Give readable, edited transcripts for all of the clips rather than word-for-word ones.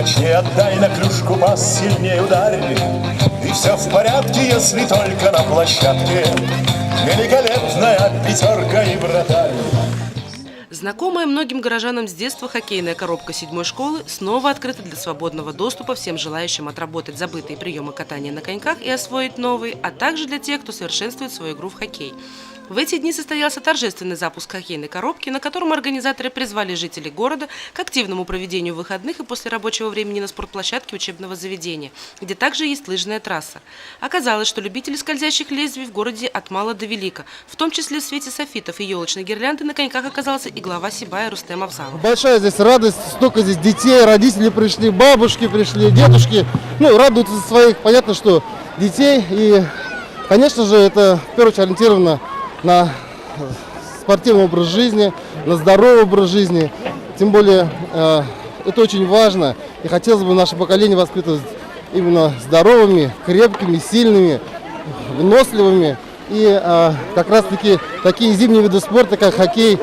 Точнее отдай на клюшку пас, сильнее ударь. И все в порядке, если только на площадке великолепная пятерка и вратарь. Знакомая многим горожанам с детства хоккейная коробка 7-й школы снова открыта для свободного доступа всем желающим отработать забытые приемы катания на коньках и освоить новые, а также для тех, кто совершенствует свою игру в хоккей. В эти дни состоялся торжественный запуск хоккейной коробки, на котором организаторы призвали жителей города к активному проведению выходных и после рабочего времени на спортплощадке учебного заведения, где также есть лыжная трасса. Оказалось, что любителей скользящих лезвий в городе от мала до велика. В том числе в свете софитов и елочной гирлянды на коньках оказался и глава Сибая Рустем Авзалов. Большая здесь радость, столько здесь детей, родители пришли, бабушки пришли, дедушки. Радуются за своих, понятно, что детей. И, конечно же, это в первую очередь ориентировано на спортивный образ жизни, на здоровый образ жизни. Тем более это очень важно. И хотелось бы наше поколение воспитывать именно здоровыми, крепкими, сильными, выносливыми. И как раз таки такие зимние виды спорта, как хоккей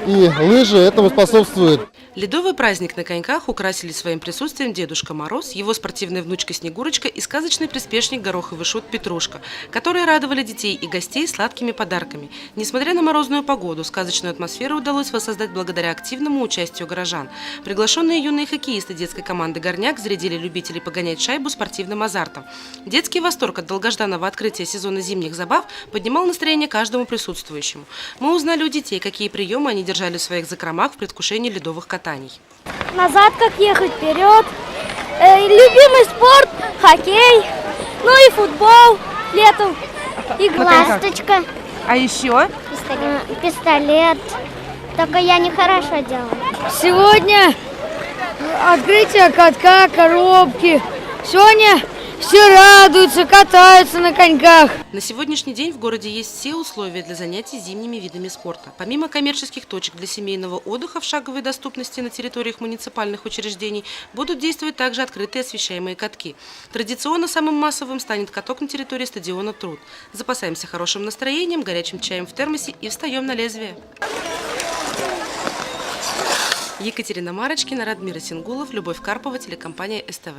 и лыжи, этому способствуют. Ледовый праздник на коньках украсили своим присутствием Дедушка Мороз, его спортивная внучка Снегурочка и сказочный приспешник Гороховый шут Петрушка, которые радовали детей и гостей сладкими подарками. Несмотря на морозную погоду, сказочную атмосферу удалось воссоздать благодаря активному участию горожан. Приглашенные юные хоккеисты детской команды «Горняк» зарядили любителей погонять шайбу спортивным азартом. Детский восторг от долгожданного открытия сезона зимних забав поднимал настроение каждому присутствующему. Мы узнали у детей, какие приемы они держали в своих закромах в предвкушении ледовых катаний. Назад как ехать, вперед. Любимый спорт – хоккей, и футбол летом, и ласточка. А еще? Пистолет. Только я нехорошо делаю. Сегодня открытие катка, коробки. Сегодня все радуются, катаются на коньках. На сегодняшний день в городе есть все условия для занятий зимними видами спорта. Помимо коммерческих точек для семейного отдыха в шаговой доступности на территориях муниципальных учреждений, будут действовать также открытые освещаемые катки. Традиционно самым массовым станет каток на территории стадиона «Труд». Запасаемся хорошим настроением, горячим чаем в термосе и встаем на лезвие. Екатерина Марочкина, Радмир Сингулов, Любовь Карпова, телекомпания СТВ.